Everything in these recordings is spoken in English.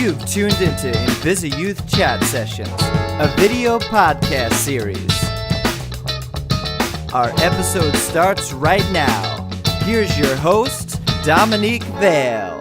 You've tuned into InvisiYouth Chat Sessions, a video podcast series. Our episode starts right now. Here's your host, Dominique Vale.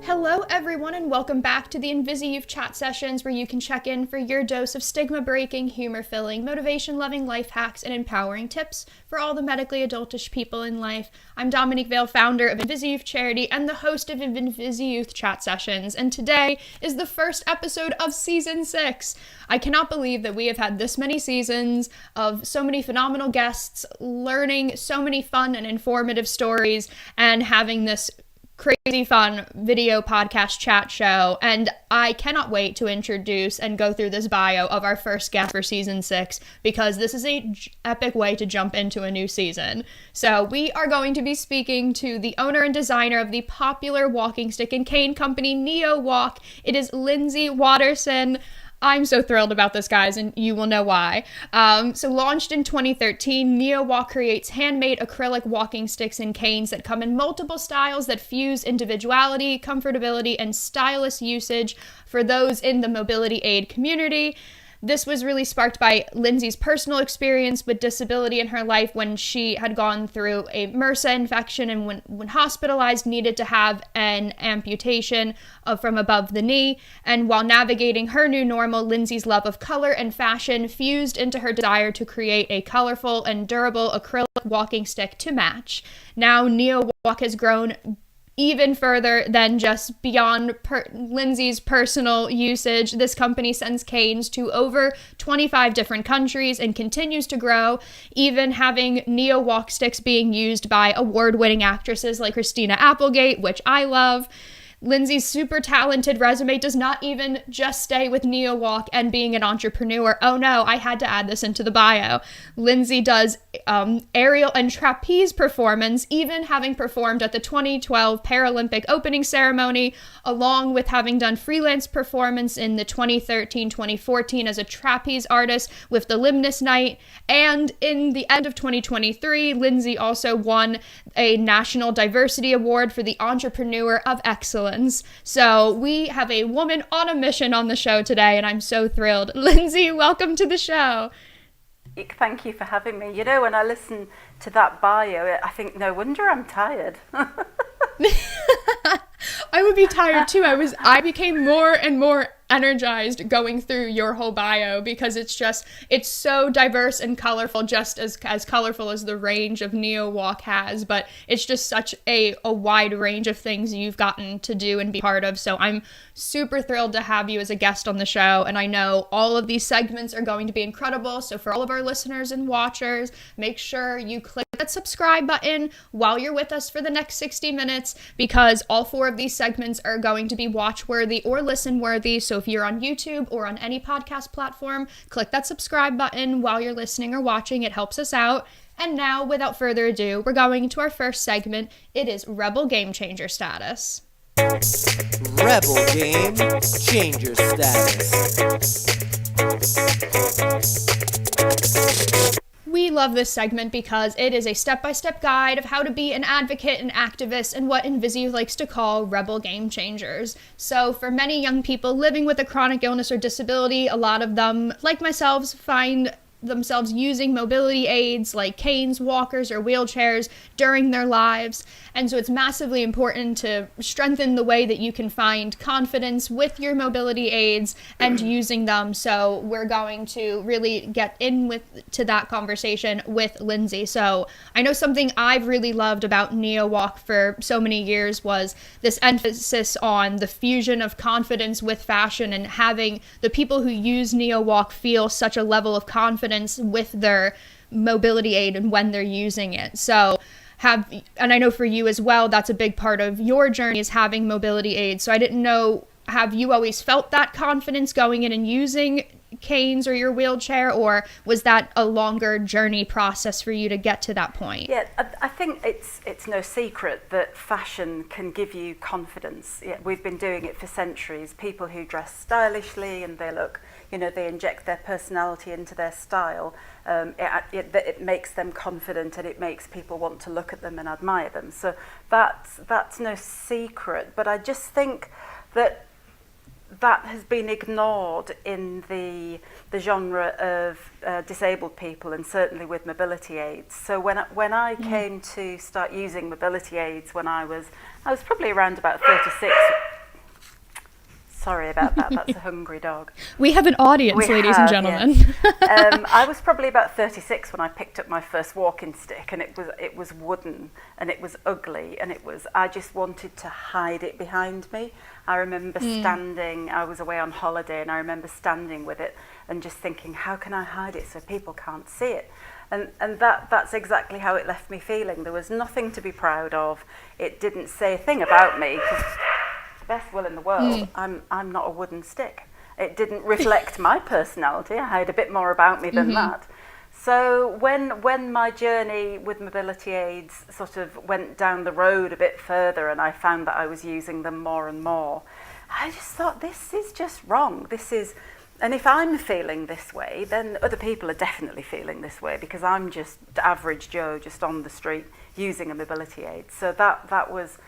Hello everyone and welcome back to the InvisiYouth Chat Sessions, where you can check in for your dose of stigma-breaking, humor-filling, motivation-loving life hacks and empowering tips for all the medically adultish people in life. I'm Dominique Vale, founder of InvisiYouth Charity and the host of InvisiYouth Chat Sessions, and today is the first episode of Season 6. I cannot believe that we have had this many seasons of so many phenomenal guests, learning so many fun and informative stories, and having this crazy fun video podcast chat show, and I cannot wait to introduce and go through this bio of our first guest for season 6, because this is a epic way to jump into a new season. So we are going to be speaking to the owner and designer of the popular walking stick and cane company NeoWalk. It is Lyndsay Watterson. I'm so thrilled about this, guys, and you will know why. So launched in 2013, NeoWalk creates handmade acrylic walking sticks and canes that come in multiple styles that fuse individuality, comfortability, and stylish usage for those in the mobility aid community. This was really sparked by Lyndsay's personal experience with disability in her life when she had gone through a MRSA infection and when hospitalized needed to have an amputation from above the knee. And while navigating her new normal, Lyndsay's love of color and fashion fused into her desire to create a colorful and durable acrylic walking stick to match. Now NeoWalk has grown even further than just beyond Lyndsay's personal usage. This company sends canes to over 25 different countries and continues to grow, even having NeoWalk sticks being used by award-winning actresses like Christina Applegate, which I love. Lyndsay's super talented resume does not even just stay with NeoWalk and being an entrepreneur. Oh no, I had to add this into the bio. Lyndsay does aerial and trapeze performance, even having performed at the 2012 Paralympic opening ceremony, along with having done freelance performance in the 2013-2014 as a trapeze artist with the Limnus Night. And in the end of 2023, Lyndsay also won a National Diversity Award for the Entrepreneur of Excellence. So we have a woman on a mission on the show today, and I'm so thrilled. Lyndsay, welcome to the show. Thank you for having me. You know, when I listen to that bio, I think, no wonder I'm tired. I would be tired too. I became more and more energized going through your whole bio, because it's so diverse and colorful, just as colorful as the range of NeoWalk has, but it's just such a wide range of things you've gotten to do and be part of. So I'm super thrilled to have you as a guest on the show, and I know all of these segments are going to be incredible. So for all of our listeners and watchers, make sure you click that subscribe button while you're with us for the next 60 minutes, because all 4 of these segments are going to be watch-worthy or listen-worthy. So if you're on YouTube or on any podcast platform, click that subscribe button while you're listening or watching. It helps us out. And now, without further ado, we're going into our first segment. It is Rebel Game Changer Status. Rebel Game Changer Status. We love this segment because it is a step-by-step guide of how to be an advocate and activist and what InvisiYouth likes to call rebel game changers. So for many young people living with a chronic illness or disability, a lot of them, like myself, find themselves using mobility aids like canes, walkers, or wheelchairs during their lives. And so it's massively important to strengthen the way that you can find confidence with your mobility aids and using them. So we're going to really get to that conversation with Lyndsay. So I know something I've really loved about NeoWalk for so many years was this emphasis on the fusion of confidence with fashion, and having the people who use NeoWalk feel such a level of confidence with their mobility aid and when they're using it. So and I know for you as well, that's a big part of your journey, is having mobility aids. So I didn't know, have you always felt that confidence going in and using canes or your wheelchair, or was that a longer journey process for you to get to that point? Yeah, I think it's no secret that fashion can give you confidence. Yeah, we've been doing it for centuries. People who dress stylishly and they inject their personality into their style. It makes them confident, and it makes people want to look at them and admire them. So that's no secret. But I just think that that has been ignored in the genre of disabled people, and certainly with mobility aids. So when I came to start using mobility aids when I was probably around about 36. Sorry about that, that's a hungry dog. We have an audience, ladies and gentlemen. Yes. I was probably about 36 when I picked up my first walking stick, and it was wooden, and it was ugly, and I just wanted to hide it behind me. I remember standing, I was away on holiday, and I remember standing with it and just thinking, how can I hide it so people can't see it? And that's exactly how it left me feeling. There was nothing to be proud of. It didn't say a thing about me, 'cause best will in the world, I'm not a wooden stick. It didn't reflect my personality. I had a bit more about me than that. So when my journey with mobility aids sort of went down the road a bit further, and I found that I was using them more and more, I just thought, this is just wrong. And if I'm feeling this way, then other people are definitely feeling this way, because I'm just average Joe, just on the street using a mobility aid. So that was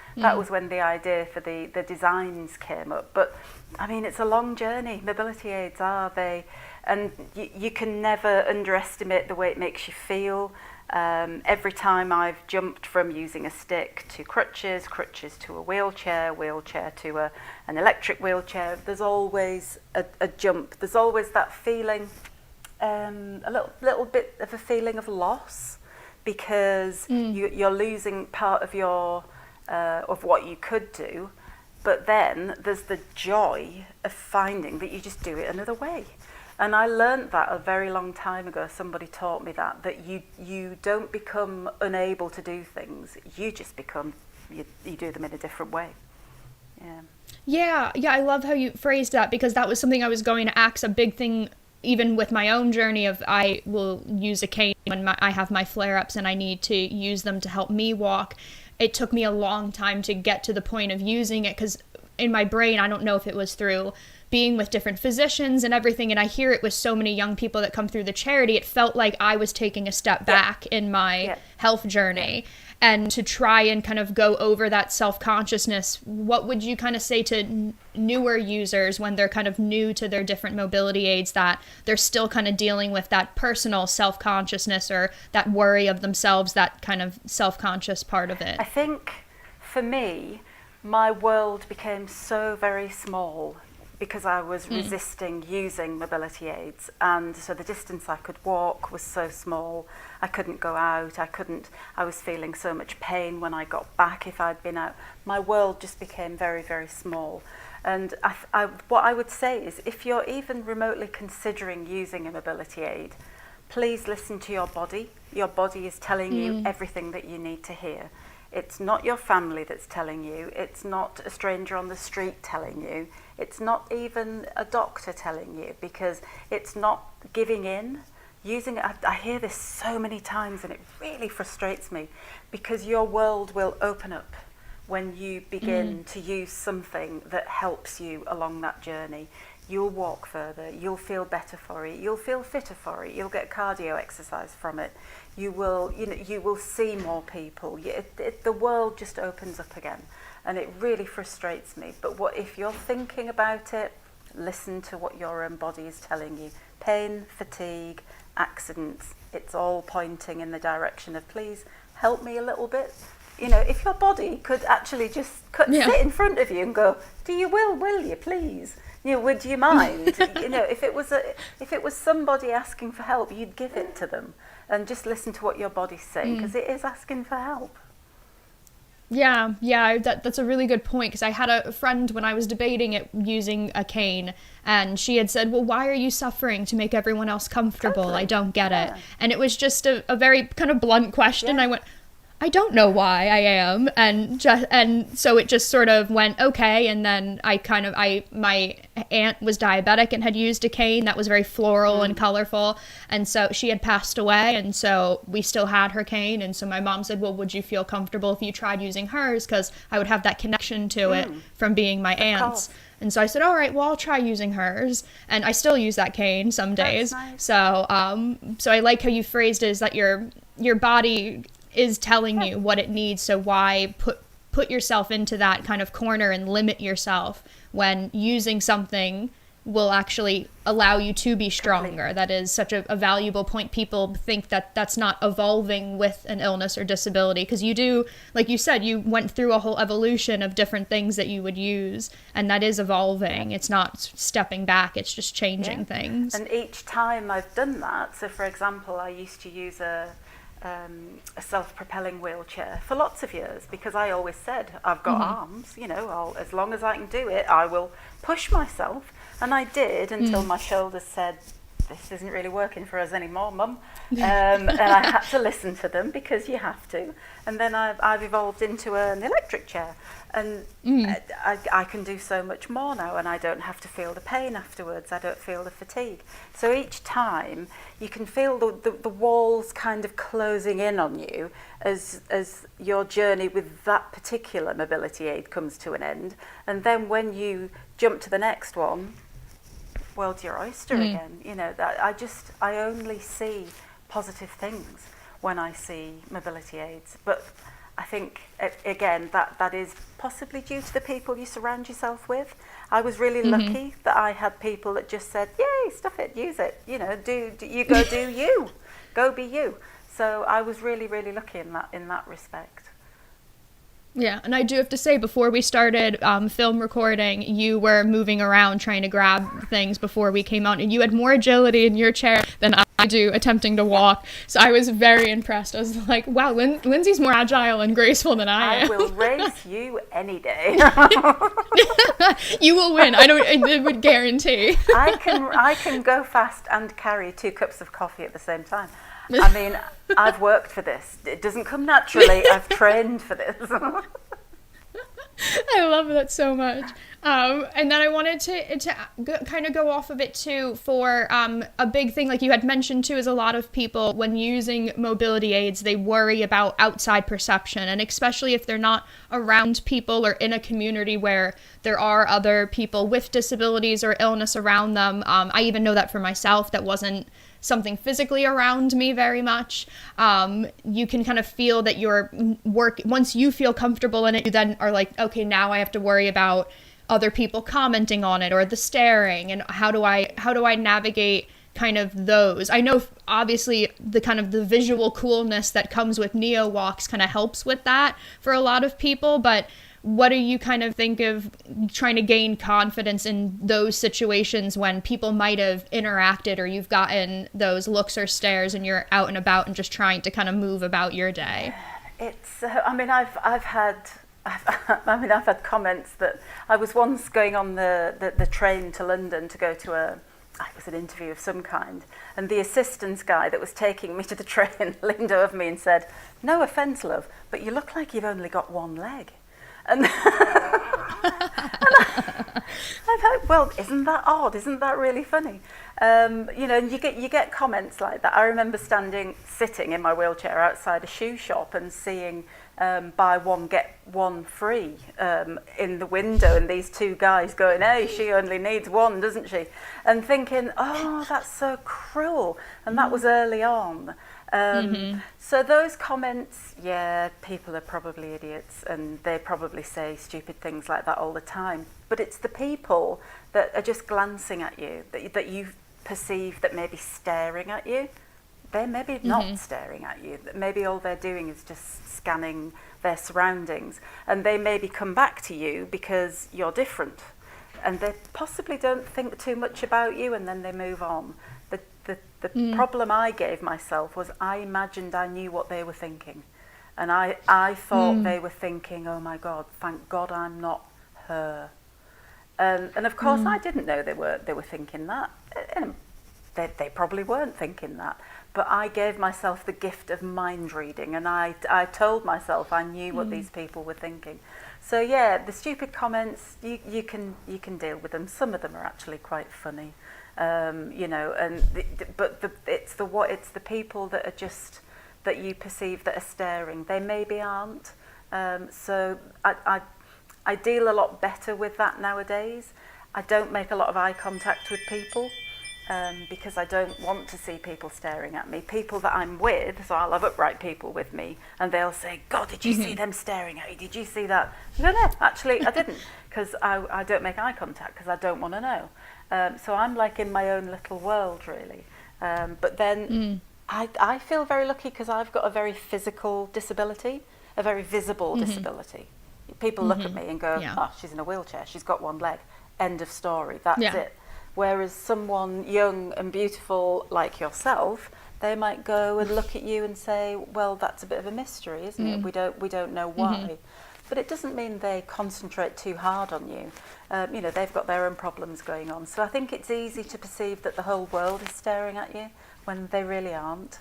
when the idea for the designs came up. But I mean, it's a long journey. Mobility aids and you can never underestimate the way it makes you feel. Every time I've jumped from using a stick to crutches to a wheelchair to an electric wheelchair, there's always a jump. There's always that feeling, a little bit of a feeling of loss, because you're losing part of your of what you could do, but then there's the joy of finding that you just do it another way. And I learned that a very long time ago. Somebody taught me that you don't become unable to do things. You just you do them in a different way. Yeah, I love how you phrased that, because that was something I was going to ask. A big thing, even with my own journey, of I will use a cane when I have my flare-ups and I need to use them to help me walk. It took me a long time to get to the point of using it, because in my brain, I don't know if it was through being with different physicians and everything, and I hear it with so many young people that come through the charity, it felt like I was taking a step back in my health journey. And to try and kind of go over that self-consciousness, what would you kind of say to newer users when they're kind of new to their different mobility aids, that they're still kind of dealing with that personal self-consciousness, or that worry of themselves, that kind of self-conscious part of it? I think for me, my world became so very small because I was resisting using mobility aids, and so the distance I could walk was so small. I couldn't go out, I was feeling so much pain when I got back if I'd been out. My world just became very, very small. And what I would say is, if you're even remotely considering using a mobility aid, please listen to your body. Your body is telling you everything that you need to hear. It's not your family that's telling you. It's not a stranger on the street telling you. It's not even a doctor telling you, because it's not giving in. Using it, I hear this so many times, and it really frustrates me, because your world will open up when you begin to use something that helps you along that journey. You'll walk further, you'll feel better for it, you'll feel fitter for it, you'll get cardio exercise from it. You will see more people. The world just opens up again, and it really frustrates me. But if you're thinking about it, listen to what your own body is telling you. Pain, fatigue, accidents, it's all pointing in the direction of, please help me a little bit. If your body could actually just sit in front of you and go, will you please? Would you mind? If it was somebody asking for help, you'd give it to them, and just listen to what your body's saying, because it is asking for help. Yeah, that's a really good point, because I had a friend when I was debating it using a cane, and she had said, well, why are you suffering to make everyone else comfortable? Totally. I don't get it. And it was just a very kind of blunt question. I went, I don't know why I am, and so it just sort of went okay. And then my aunt was diabetic and had used a cane that was very floral and colorful, and so she had passed away, and so we still had her cane. And so my mom said, well, would you feel comfortable if you tried using hers, because I would have that connection to it from being my aunt's. And so I said, all right, well, I'll try using hers. And I still use that cane some days. Nice. So I like how you phrased it, is that your body is telling you what it needs, so why put yourself into that kind of corner and limit yourself when using something will actually allow you to be stronger. That is such a valuable point. People think that that's not evolving with an illness or disability, because you do, like you said, you went through a whole evolution of different things that you would use, and that is evolving. It's not stepping back, it's just changing things. And each time I've done that, so for example, I used to use a self-propelling wheelchair for lots of years, because I always said, I've got arms, you know, as long as I can do it, I will push myself. And I did, until my shoulders said, this isn't really working for us anymore, Mum. And I had to listen to them, because you have to. And then I've evolved into an electric chair. And I can do so much more now, and I don't have to feel the pain afterwards. I don't feel the fatigue. So each time you can feel the walls kind of closing in on you as your journey with that particular mobility aid comes to an end. And then when you jump to the next one, world's your oyster again. You know, that I only see positive things when I see mobility aids. But I think, again, that is possibly due to the people you surround yourself with. I was really lucky that I had people that just said, yay, stuff it, use it, you know, do you go do you, go be you. So I was really, really lucky in that respect. Yeah, and I do have to say, before we started film recording, you were moving around trying to grab things before we came out, and you had more agility in your chair than I do attempting to walk. So I was very impressed. I was like, wow, Lyndsay's more agile and graceful than I am. I will race you any day. You will win. I would guarantee. I can go fast and carry 2 cups of coffee at the same time. I mean, I've worked for this. It doesn't come naturally. I've trained for this. I love that so much. And then I wanted to kind of go off of it too for a big thing, like you had mentioned too, is a lot of people, when using mobility aids, they worry about outside perception. And especially if they're not around people or in a community where there are other people with disabilities or illness around them. I even know that for myself, that wasn't something physically around me very much. You can kind of feel that your work, once you feel comfortable in it, you then are like, okay, now I have to worry about other people commenting on it or the staring, and how do I navigate kind of those. I know obviously the kind of the visual coolness that comes with Neo Walks kind of helps with that for a lot of people, but what do you kind of think of trying to gain confidence in those situations when people might have interacted, or you've gotten those looks or stares and you're out and about and just trying to kind of move about your day? It's, I mean, I've had comments that I was once going on the train to London to go to it was an interview of some kind, and the assistance guy that was taking me to the train leaned over me and said, "No offence, love, but you look like you've only got one leg." And I thought, well, isn't that odd? Isn't that really funny? You know, and you get comments like that. I remember sitting in my wheelchair outside a shoe shop and seeing buy one get one free in the window, and these 2 guys going, "Hey, she only needs one, doesn't she?" And thinking, oh, that's so cruel. And that was early on. So those comments, yeah, people are probably idiots, and they probably say stupid things like that all the time. But it's the people that are just glancing at you, that you perceive that may be staring at you. They're maybe not staring at you. Maybe all they're doing is just scanning their surroundings, and they maybe come back to you because you're different, and they possibly don't think too much about you, and then they move on. The problem I gave myself was I imagined I knew what they were thinking, and I thought they were thinking, oh my God, thank God I'm not her. And of course I didn't know they were thinking that. They probably weren't thinking that. But I gave myself the gift of mind reading, and I told myself I knew what these people were thinking. So yeah, the stupid comments, you can deal with them. Some of them are actually quite funny, you know. It's the people that are just, that you perceive that are staring. They maybe aren't. So I deal a lot better with that nowadays. I don't make a lot of eye contact with people. because I don't want to see people staring at me. People that I'm with, so I'll have upright people with me, and they'll say, God, did you see them staring at you? Did you see that? I go, no, actually, I didn't, because I don't make eye contact, because I don't want to know. So I'm like in my own little world, really. But then I feel very lucky because I've got a very physical disability, a very visible disability. People look at me and go, oh, she's in a wheelchair, she's got one leg, end of story, that's it. Whereas someone young and beautiful like yourself, they might go and look at you and say, well, that's a bit of a mystery, isn't it? We don't know why. But it doesn't mean they concentrate too hard on you. You know, they've got their own problems going on. So I think it's easy to perceive that the whole world is staring at you when they really aren't.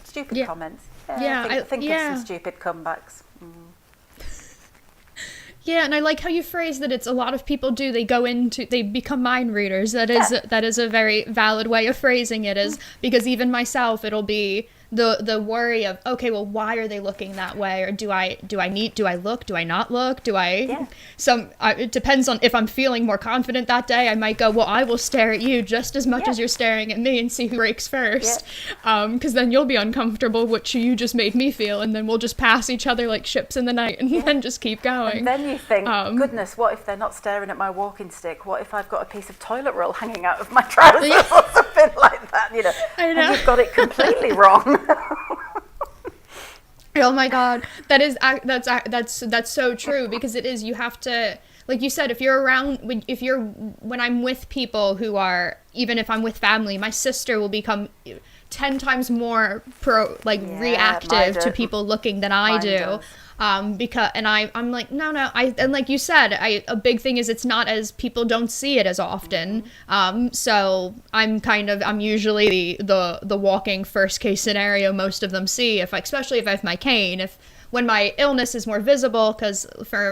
Stupid comments. I think of some stupid comebacks. Yeah, and I like how you phrase that. It's a lot of people do. They become mind readers. That is a very valid way of phrasing it. Is because even myself, it'll be the worry of, okay, well, why are they looking that way? Or do I look? Do I not look? It depends on if I'm feeling more confident that day. I might go, well, I will stare at you just as much as you're staring at me and see who breaks first. Because then you'll be uncomfortable, which you just made me feel, and then we'll just pass each other like ships in the night and then just keep going. And then you think, goodness, what if they're not staring at my walking stick? What if I've got a piece of toilet roll hanging out of my trousers or something like that? You know, and you've got it completely wrong. Oh my God, that's so true, because it is, you have to, like you said, when I'm with people who are, even if I'm with family, my sister will become 10 times more reactive to people looking than I do. I'm like, no, and like you said, a big thing is it's not as, people don't see it as often. So I'm usually the walking first case scenario most of them see, especially if I have my cane, when my illness is more visible, because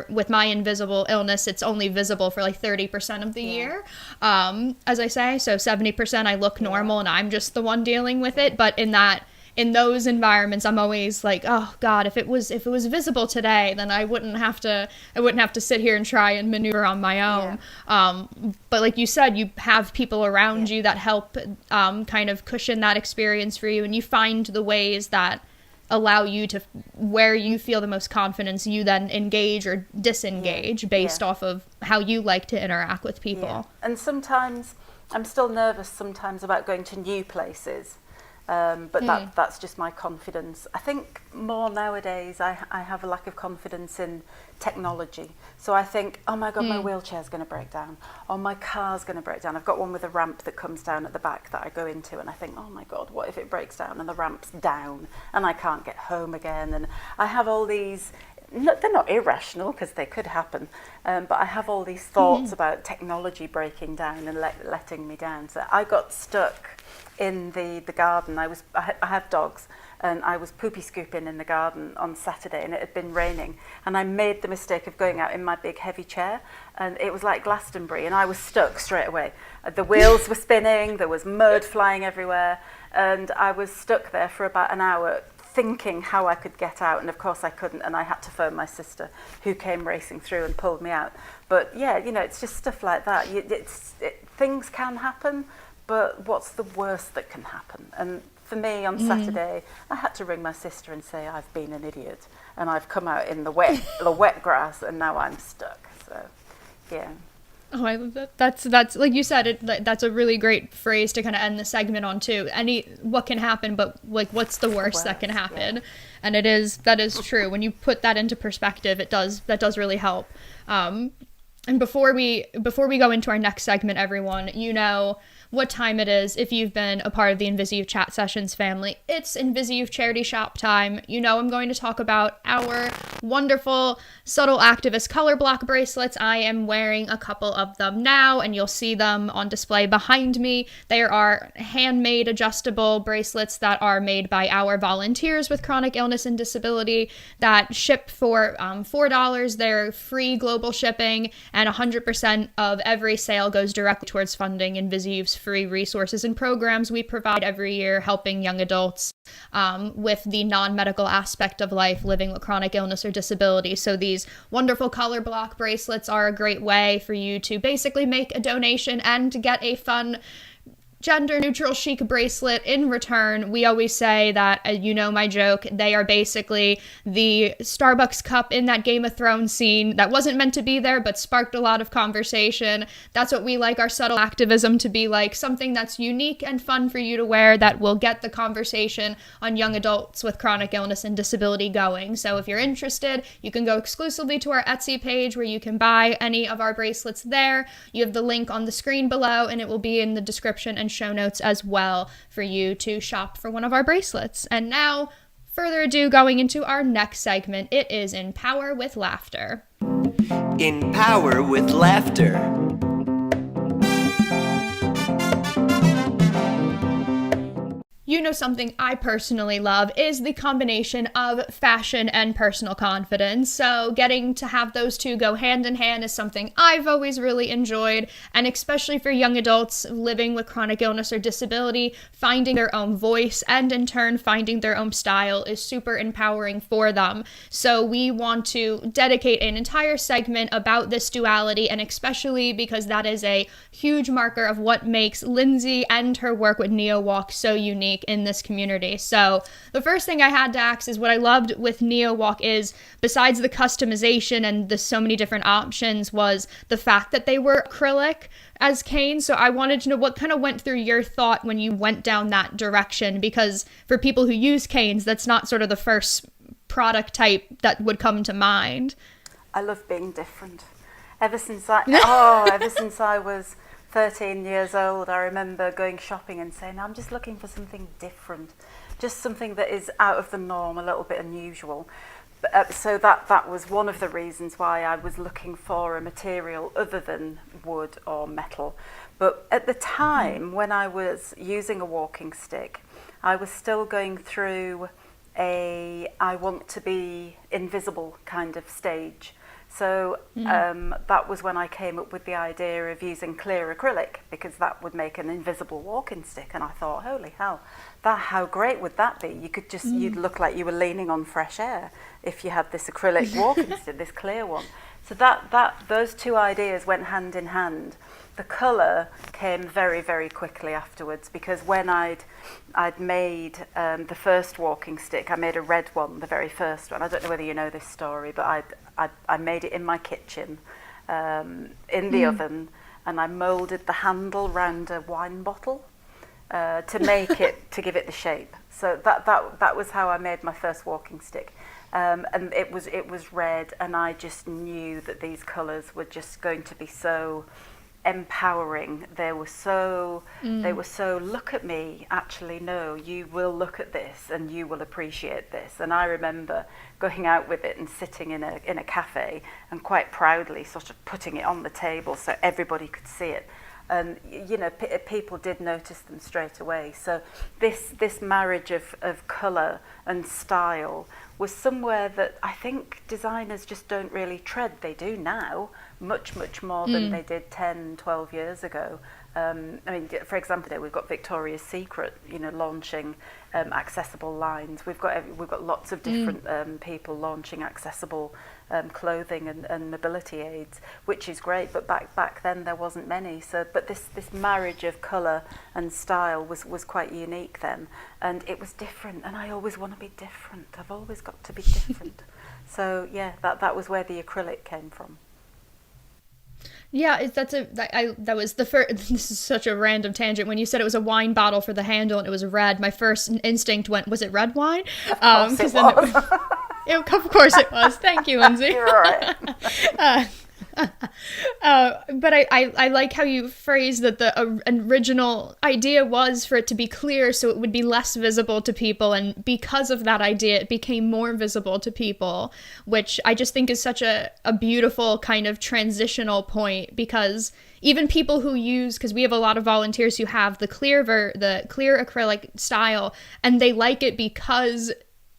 with my invisible illness, it's only visible for like 30% of the year, as I say. So 70% I look normal and I'm just the one dealing with it. But in those environments, I'm always like, oh God, if it was visible today, then I wouldn't have to sit here and try and maneuver on my own. But like you said, you have people around you that help kind of cushion that experience for you, and you find the ways that allow you to, where you feel the most confidence, you then engage or disengage based off of how you like to interact with people. And sometimes I'm still nervous sometimes about going to new places. But that's just my confidence. I think more nowadays I have a lack of confidence in technology. So I think, oh my God, my wheelchair's going to break down, or my car's going to break down. I've got one with a ramp that comes down at the back that I go into, and I think, oh my God, what if it breaks down and the ramp's down and I can't get home again? And I have all these, they're not irrational because they could happen, but I have all these thoughts about technology breaking down and letting me down. So I got stuck in the garden. I have dogs, and I was poopy scooping in the garden on Saturday, and it had been raining, and I made the mistake of going out in my big heavy chair, and it was like Glastonbury, and I was stuck straight away. The wheels were spinning, there was mud flying everywhere, and I was stuck there for about an hour thinking how I could get out, and of course I couldn't, and I had to phone my sister, who came racing through and pulled me out. But yeah, you know, it's just stuff like that. Things can happen, but what's the worst that can happen? And for me, on Saturday, I had to ring my sister and say I've been an idiot, and I've come out in the wet grass, and now I'm stuck. So, yeah. Oh, I love that. That's like you said, that's a really great phrase to kind of end the segment on too. What can happen, but like, what's the worst that can happen? Yeah. And that is true. When you put that into perspective, that does really help. And before we go into our next segment, everyone, you know what time it is if you've been a part of the InvisiYouth Chat Sessions family. It's InvisiYouth Charity Shop time. You know I'm going to talk about our wonderful Subtle Activist color block bracelets. I am wearing a couple of them now, and you'll see them on display behind me. There are handmade adjustable bracelets that are made by our volunteers with chronic illness and disability that ship for $4. They're free global shipping, and 100% of every sale goes directly towards funding InvisiYouth's free resources and programs we provide every year, helping young adults with the non-medical aspect of life, living with chronic illness or disability. So these wonderful color block bracelets are a great way for you to basically make a donation and to get a fun gender-neutral chic bracelet in return. We always say that, you know my joke, they are basically the Starbucks cup in that Game of Thrones scene that wasn't meant to be there but sparked a lot of conversation. That's what we like our subtle activism to be like, something that's unique and fun for you to wear that will get the conversation on young adults with chronic illness and disability going. So if you're interested, you can go exclusively to our Etsy page where you can buy any of our bracelets there. You have the link on the screen below, and it will be in the description and show notes as well for you to shop for one of our bracelets. And now, further ado, going into our next segment, it is Empower with Laughter. Empower with Laughter. You know, something I personally love is the combination of fashion and personal confidence. So getting to have those two go hand in hand is something I've always really enjoyed. And especially for young adults living with chronic illness or disability, finding their own voice and in turn finding their own style is super empowering for them. So we want to dedicate an entire segment about this duality, and especially because that is a huge marker of what makes Lyndsay and her work with NeoWalk so unique in this community. So the first thing I had to ask is what I loved with NeoWalk is, besides the customization and the so many different options, was the fact that they were acrylic as canes. So I wanted to know what kind of went through your thought when you went down that direction, because for people who use canes, that's not sort of the first product type that would come to mind. I love being different. Ever since I was 13 years old, I remember going shopping and saying, I'm just looking for something different, just something that is out of the norm, a little bit unusual. So that was one of the reasons why I was looking for a material other than wood or metal. But at the time when I was using a walking stick, I was still going through a I want to be invisible kind of stage. So that was when I came up with the idea of using clear acrylic, because that would make an invisible walking stick. And I thought, holy hell, how great would that be? You could just, you'd look like you were leaning on fresh air if you had this acrylic walking stick, this clear one. So those two ideas went hand in hand. The colour came very, very quickly afterwards, because when I'd made the first walking stick, I made a red one, the very first one. I don't know whether you know this story, but I made it in my kitchen, in the oven, and I moulded the handle round a wine bottle to make it, to give it the shape. So that was how I made my first walking stick. And it was red, and I just knew that these colours were just going to be so empowering. They were so look at me, actually no, you will look at this and you will appreciate this. And I remember going out with it and sitting in a cafe and quite proudly sort of putting it on the table so everybody could see it. And you know, people did notice them straight away. So this marriage of colour and style was somewhere that I think designers just don't really tread. They do now, much more than they did 10, 12 years ago. I mean, for example, we've got Victoria's Secret, you know, launching accessible lines. We've got lots of different people launching accessible clothing and mobility aids, which is great. But back then there wasn't many. So, but this marriage of colour and style was quite unique then, and it was different. And I always want to be different. I've always got to be different. So yeah, that was where the acrylic came from. Yeah, that was the first. This is such a random tangent. When you said it was a wine bottle for the handle and it was red, my first instinct went, was it red wine? Of course it was. Of course it was. Thank you, Lyndsay. You're right. But I like how you phrased that the original idea was for it to be clear so it would be less visible to people, and because of that idea it became more visible to people, which I just think is such a beautiful kind of transitional point, because even people who use, because we have a lot of volunteers who have the clear acrylic style, and they like it because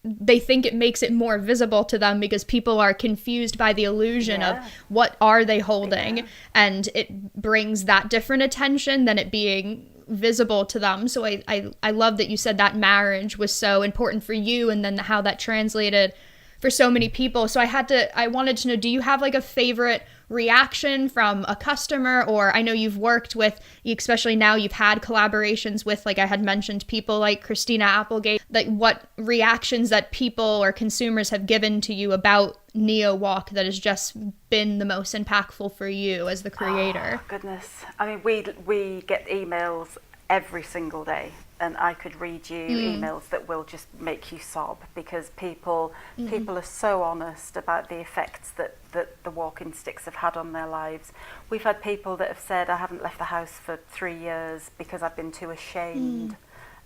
they think it makes it more visible to them because people are confused by the illusion of what are they holding, and it brings that different attention than it being visible to them. So I love that you said that marriage was so important for you, and then how that translated for so many people. So I wanted to know, do you have like a favorite reaction from a customer? Or I know you've worked with, especially now you've had collaborations with, like I had mentioned, people like Christina Applegate, like what reactions that people or consumers have given to you about Neo Walk that has just been the most impactful for you as the creator? Oh, goodness. I mean, we get emails every single day, and I could read you emails that will just make you sob, because people are so honest about the effects that the walking sticks have had on their lives. We've had people that have said, I haven't left the house for 3 years because I've been too ashamed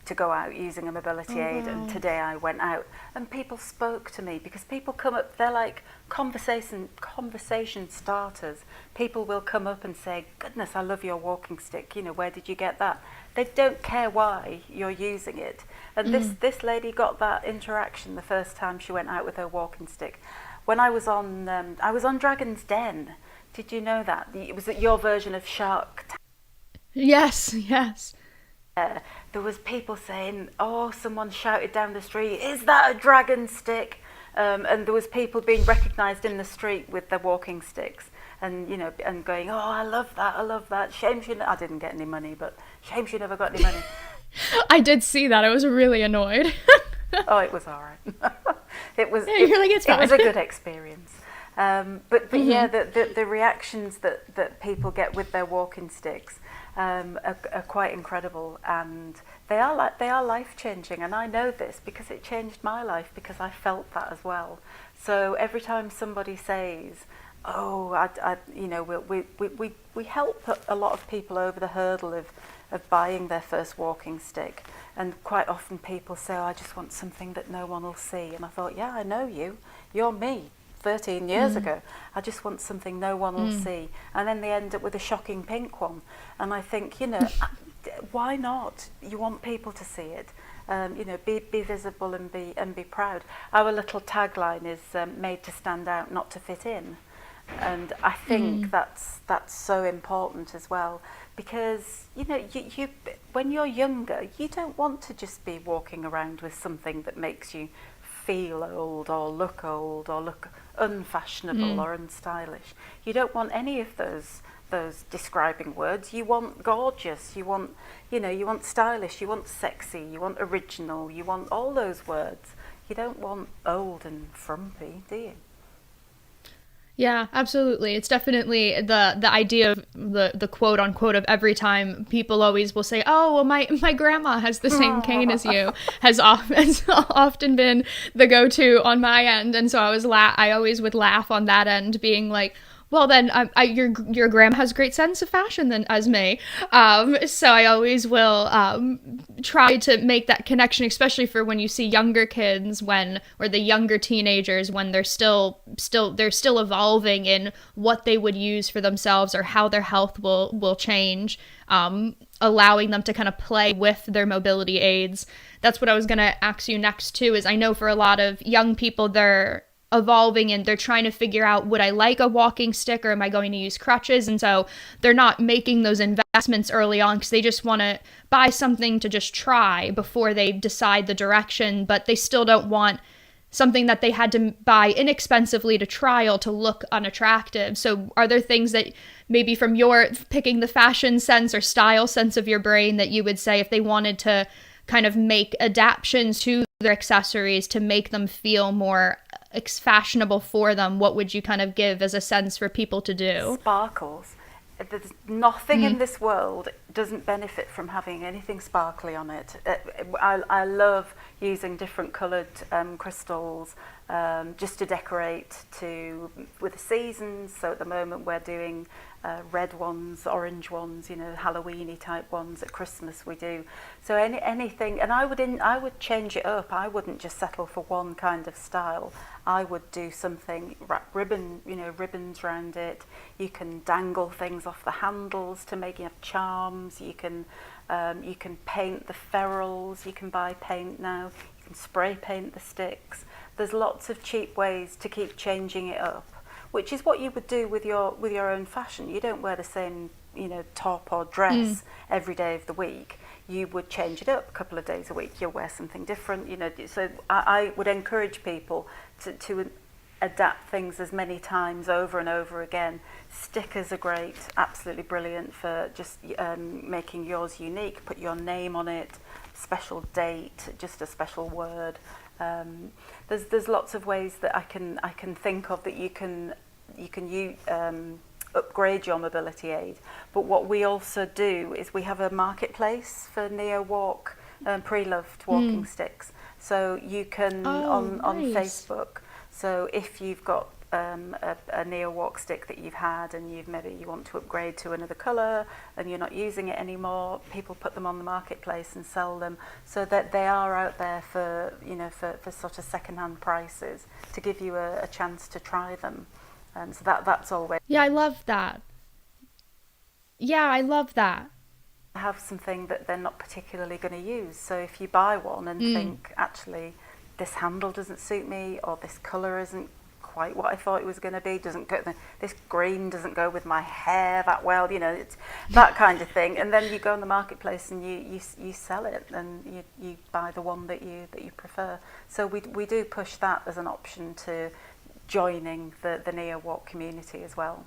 to go out using a mobility aid, and today I went out. And people spoke to me, because people come up, they're like conversation starters. People will come up and say, goodness, I love your walking stick, where did you get that? They don't care why you're using it. And this lady got that interaction the first time she went out with her walking stick. When I was on Dragon's Den. Did you know that? It was your version of Shark Tank. Yes. There was people saying, oh, someone shouted down the street, is that a dragon stick? And there was people being recognised in the street with their walking sticks, and and going, oh, I love that. Shame I didn't get any money, but shame she never got any money. I did see that. I was really annoyed. Oh, it was all right. It was a good experience. But the reactions that people get with their walking sticks are quite incredible, and they are life-changing. And I know this because it changed my life, because I felt that as well. So every time somebody says, oh, we help a lot of people over the hurdle of buying their first walking stick. And quite often people say, oh, I just want something that no one will see. And I thought, yeah, I know you. You're me 13 years ago. I just want something no one will see. And then they end up with a shocking pink one. And I think, why not? You want people to see it. Be visible and be proud. Our little tagline is made to stand out, not to fit in. And I think that's so important as well, because you when you're younger, you don't want to just be walking around with something that makes you feel old or look unfashionable or unstylish. You don't want any of those describing words. You want gorgeous, you want stylish, you want sexy, you want original, you want all those words. You don't want old and frumpy, do you? Yeah, absolutely. It's definitely the idea of the quote unquote of every time people always will say, oh, well, my grandma has the same cane as you, has often been the go-to on my end. And so I always would laugh on that end, being like, well, then your grandma has great sense of fashion as me. So I always will try to make that connection, especially for when you see younger kids or the younger teenagers, when they're still evolving in what they would use for themselves or how their health will change, allowing them to kind of play with their mobility aids. That's what I was going to ask you next too, is I know for a lot of young people, they're evolving and they're trying to figure out, would I like a walking stick or am I going to use crutches? And so they're not making those investments early on because they just want to buy something to just try before they decide the direction, but they still don't want something that they had to buy inexpensively to trial to look unattractive. So are there things that maybe from your picking the fashion sense or style sense of your brain that you would say if they wanted to kind of make adaptations to their accessories to make them feel more fashionable for them, what would you kind of give as a sense for people to do? Sparkles. There's nothing in this world doesn't benefit from having anything sparkly on it. I love using different coloured crystals just to decorate with the seasons. So at the moment we're doing red ones, orange ones, Halloween-y type ones. At Christmas we do. So anything, and I would change it up. I wouldn't just settle for one kind of style. I would do something, wrap ribbons around it. You can dangle things off the handles to make you have charms. You can paint the ferrules. You can buy paint now. You can spray paint the sticks. There's lots of cheap ways to keep changing it up, which is what you would do with your own fashion. You don't wear the same, top or dress every day of the week. You would change it up a couple of days a week. You'll wear something different, So I would encourage people to adapt things as many times over and over again. Stickers are great, absolutely brilliant for just making yours unique. Put your name on it, special date, just a special word. There's lots of ways that I can think of that you can use, upgrade your mobility aid. But what we also do is we have a marketplace for Neo Walk pre-loved walking sticks. So you can on nice. Facebook. So if you've got a Neo Walk stick that you've had and you want to upgrade to another colour and you're not using it anymore, people put them on the marketplace and sell them, so that they are out there for sort of second-hand prices to give you a chance to try them. So that's always. Yeah, I love that. Have something that they're not particularly going to use. So if you buy one and think, actually, this handle doesn't suit me, or this colour isn't quite what I thought it was going to be, this green doesn't go with my hair that well, it's that kind of thing. And then you go on the marketplace and you sell it, and you buy the one that you prefer. So we do push that as an option to joining the Neo Walk community as well.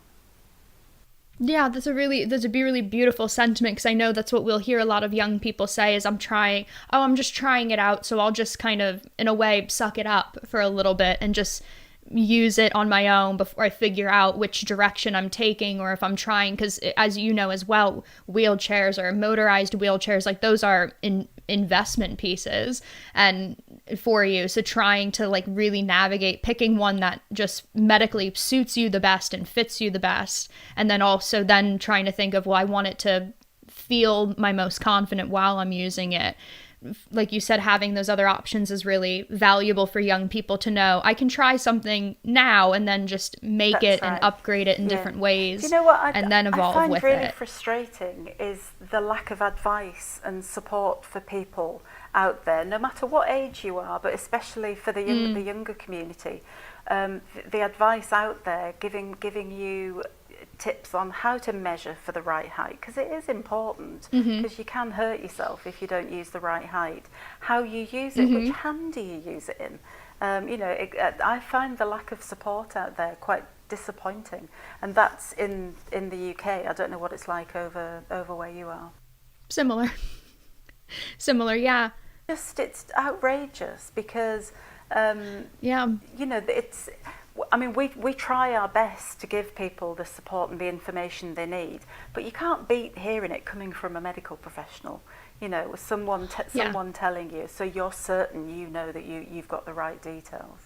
Yeah, that's a really beautiful sentiment, because I know that's what we'll hear a lot of young people say is, I'm just trying it out, so I'll just kind of, in a way, suck it up for a little bit and just use it on my own before I figure out which direction I'm taking, or if I'm trying, because as you know as well, wheelchairs or motorized wheelchairs, like those are investment pieces and for you. So trying to like really navigate, picking one that just medically suits you the best and fits you the best, and then also then trying to think of, well, I want it to feel my most confident while I'm using it. Like you said, having those other options is really valuable for young people to know. I can try something now and then just make it and upgrade it in different ways. Do you know what and then evolve with it. I find really frustrating is the lack of advice and support for people out there, no matter what age you are, but especially for the younger community. The advice out there giving you tips on how to measure for the right height, because it is important, because you can hurt yourself if you don't use the right height. How you use it, which hand do you use it in? I find the lack of support out there quite disappointing, and that's in the UK. I don't know what it's like over where you are. Similar, yeah. It's outrageous because it's. I mean, we try our best to give people the support and the information they need, but you can't beat hearing it coming from a medical professional. Someone telling you, so you're certain that you've got the right details.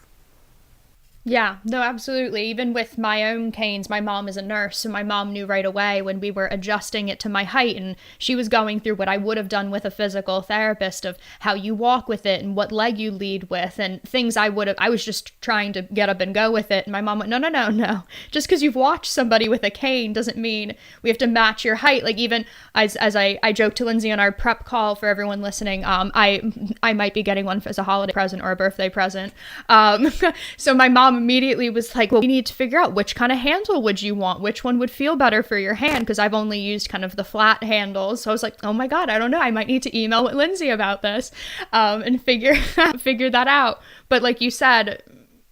Yeah, no, absolutely. Even with my own canes, my mom is a nurse, so my mom knew right away when we were adjusting it to my height, and she was going through what I would have done with a physical therapist of how you walk with it and what leg you lead with and things I was just trying to get up and go with it. And my mom went, no. Just because you've watched somebody with a cane doesn't mean we have to match your height. Like even as I joked to Lyndsay on our prep call for everyone listening, I might be getting one as a holiday present or a birthday present. So my mom immediately was like, well, we need to figure out which kind of handle would you want, which one would feel better for your hand, because I've only used kind of the flat handles. So I was like, oh my god, I don't know, I might need to email with Lyndsay about this and figure that out. But like you said,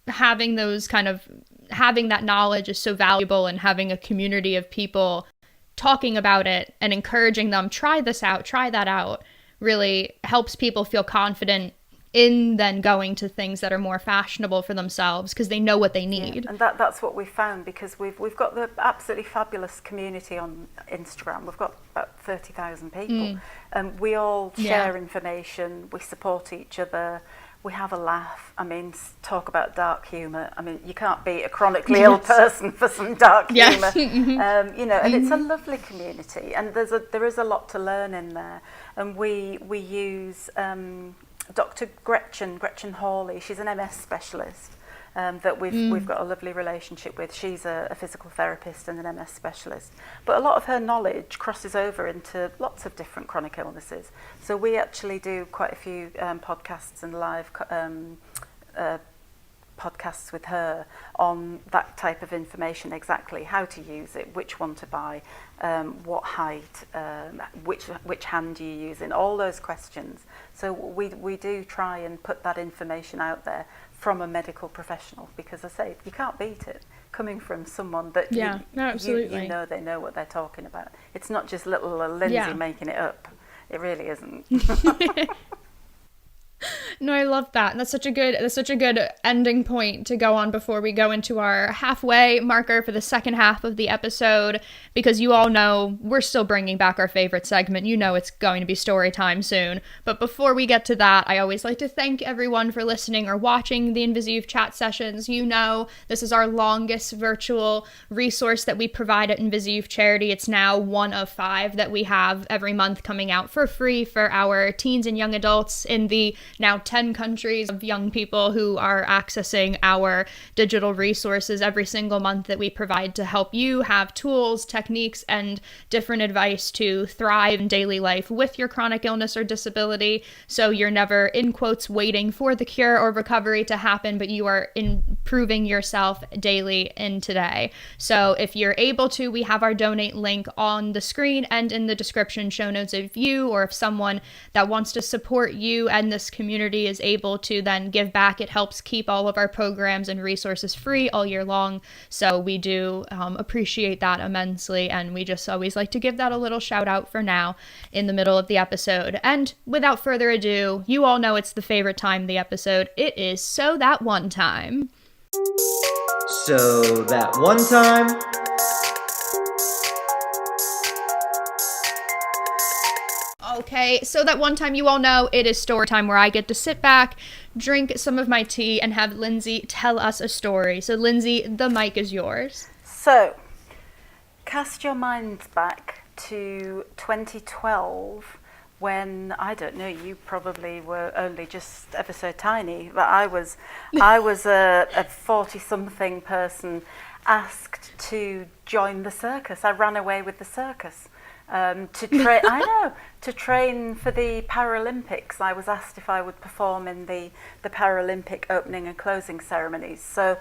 having that knowledge is so valuable, and having a community of people talking about it and encouraging them, try this out, try that out, really helps people feel confident in then going to things that are more fashionable for themselves, because they know what they need. Yeah, and that's what we found, because we've got the absolutely fabulous community on Instagram. We've got about 30,000 people, and we all share information, we support each other, we have a laugh. I mean, talk about dark humour. I mean, you can't beat a chronically ill person for some dark humour. And it's a lovely community, and there is a lot to learn in there. And we use Dr. Gretchen Hawley. She's an MS specialist, that we've got a lovely relationship with. She's a physical therapist and an MS specialist, but a lot of her knowledge crosses over into lots of different chronic illnesses. So we actually do quite a few podcasts and live podcasts with her on that type of information, exactly how to use it, which one to buy, what height, which hand do you use in, all those questions. So we do try and put that information out there from a medical professional, because I say you can't beat it coming from someone that you know they know what they're talking about. It's not just little Lyndsay making it up. It really isn't. No, I love that. That's such a good ending point to go on before we go into our halfway marker for the second half of the episode, because you all know we're still bringing back our favorite segment. You know it's going to be story time soon. But before we get to that, I always like to thank everyone for listening or watching the InvisiYouth Chat Sessions. You know this is our longest virtual resource that we provide at InvisiYouth Charity. It's now one of 5 that we have every month coming out for free for our teens and young adults in the now 10 countries of young people who are accessing our digital resources every single month that we provide to help you have tools, techniques, and different advice to thrive in daily life with your chronic illness or disability. So you're never, in quotes, waiting for the cure or recovery to happen, but you are improving yourself daily in today. So if you're able to, we have our donate link on the screen and in the description show notes. If you or if someone that wants to support you and this community is able to then give back, it helps keep all of our programs and resources free all year long. So we do appreciate that immensely, and we just always like to give that a little shout out for now in the middle of the episode. And without further ado, you all know it's the favorite time of the episode. It is So That One Time. So that one time. Okay, so that one time, you all know it is story time, where I get to sit back, drink some of my tea, and have Lyndsay tell us a story. So Lyndsay, the mic is yours. So, cast your minds back to 2012, when, I don't know, you probably were only just ever so tiny, but I was a 40-something person asked to join the circus. I ran away with the circus. To train for the Paralympics. I was asked if I would perform in the Paralympic opening and closing ceremonies. So,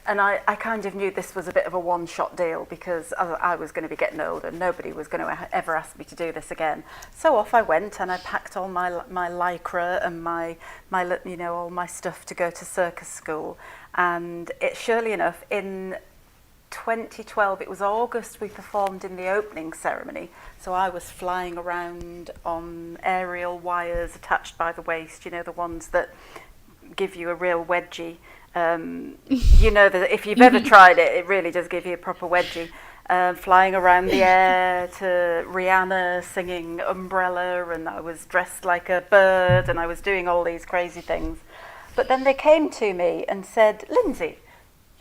and I kind of knew this was a bit of a one-shot deal, because I was going to be getting older. Nobody was going to ever ask me to do this again. So off I went, and I packed all my lycra and my all my stuff to go to circus school. And surely enough, in 2012, it was August, we performed in the opening ceremony. So I was flying around on aerial wires attached by the waist, the ones that give you a real wedgie. That if you've ever tried it, it really does give you a proper wedgie. Flying around the air to Rihanna singing Umbrella, and I was dressed like a bird, and I was doing all these crazy things. But then they came to me and said, "Lyndsay,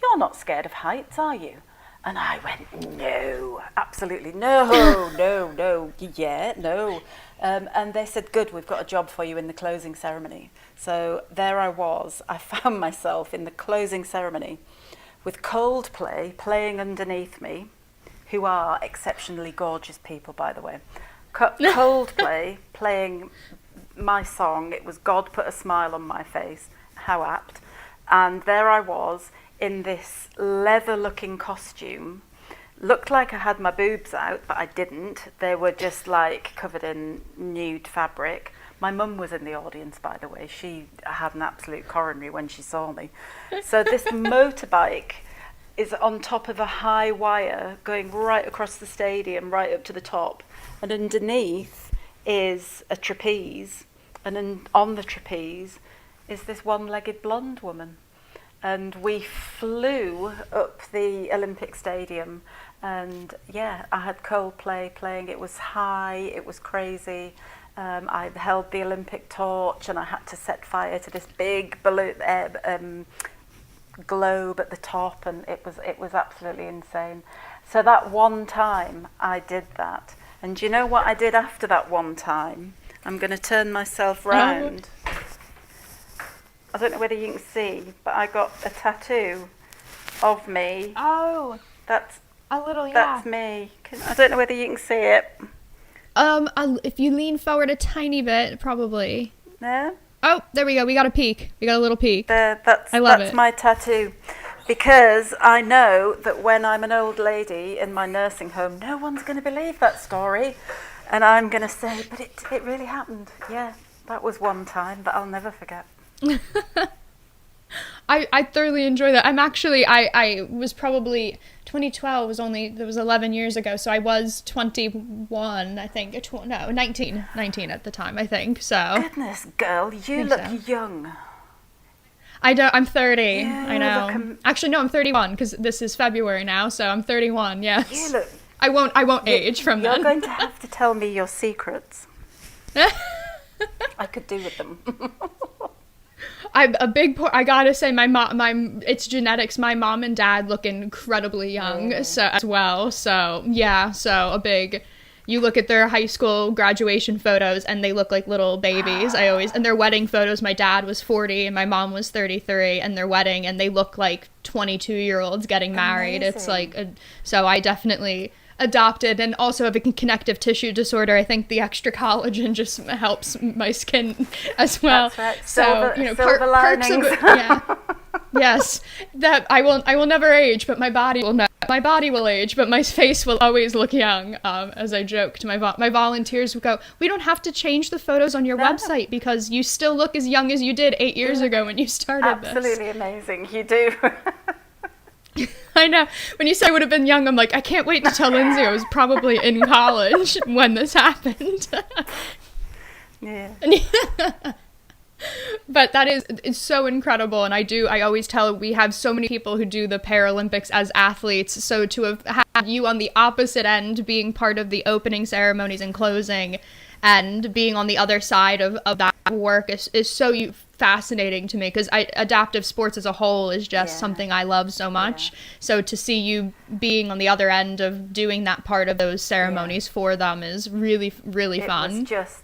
you're not scared of heights, are you?" And I went, "No, absolutely no, yeah, no." And they said, "Good, we've got a job for you in the closing ceremony." So there I was. I found myself in the closing ceremony with Coldplay playing underneath me, who are exceptionally gorgeous people, by the way. Coldplay playing my song. It was God Put a Smile on My Face. How apt. And there I was in this leather-looking costume. Looked like I had my boobs out, but I didn't. They were just like covered in nude fabric. My mum was in the audience, by the way. She had an absolute coronary when she saw me. So this motorbike is on top of a high wire going right across the stadium, right up to the top. And underneath is a trapeze. And then on the trapeze is this one-legged blonde woman. And we flew up the Olympic Stadium, and yeah, I had Coldplay playing. It was high, it was crazy. I held the Olympic torch, and I had to set fire to this big balloon, globe at the top, and it was absolutely insane. So that one time I did that. And do you know what I did after that one time? I'm going to turn myself round. I don't know whether you can see, but I got a tattoo of me. Oh, That's a little, That's me. I don't know whether you can see it. If you lean forward a tiny bit, probably. No? Oh, there we go. We got a peek. We got a little peek. That's my tattoo. Because I know that when I'm an old lady in my nursing home, no one's going to believe that story. And I'm going to say, but it really happened. Yeah, that was one time that I'll never forget. I thoroughly enjoy that. I was probably, 2012 was 11 years ago, so I was 21, I think. 19 at the time, I think, so. Goodness, girl, you look young. I'm 30, Yeah, I know. Actually, no, I'm 31, because this is February now, so I'm 31, yes. You look... I won't age from You're then. going to have to tell me your secrets. I could do with them. I gotta say, it's genetics. My mom and dad look incredibly young, so as well. So yeah, you look at their high school graduation photos and they look like little babies. And their wedding photos, my dad was 40 and my mom was 33, and their wedding, and they look like 22-year-olds getting married. Amazing. It's like, so I definitely adopted, and also have a connective tissue disorder. I think the extra collagen just helps my skin as well. That's right. So Silver linings. Yes, that I will never age, but my body will My body will age, but my face will always look young. As I joke to my volunteers, would go, we don't have to change the photos on your website because you still look as young as you did 8 years ago when you started this. Absolutely amazing. You do. I know. When you say I would have been young, I'm like, I can't wait to tell Lyndsay I was probably in college when this happened. Yeah. But it's so incredible, and I always tell, we have so many people who do the Paralympics as athletes, so to have had you on the opposite end, being part of the opening ceremonies and closing, and being on the other side of that work is so fascinating to me, because adaptive sports as a whole is just something I love so much. So to see you being on the other end of doing that part of those ceremonies for them is really, really fun. It was just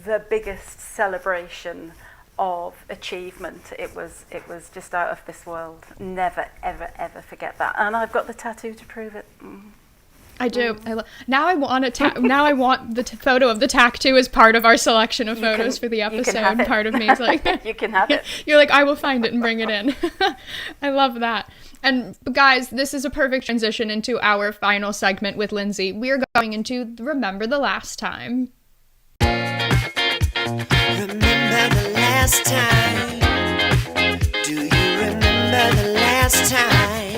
the biggest celebration of achievement. It was just out of this world. Never, ever, ever forget that. And I've got the tattoo to prove it. I do. Now I want the photo of the tattoo as part of our selection of photos for the episode. Part of me is like, you can have it. You're like, I will find it and bring it in. I love that. And guys, this is a perfect transition into our final segment with Lyndsay. We are going into Remember the Last Time. Remember the last time? Do you remember the last time?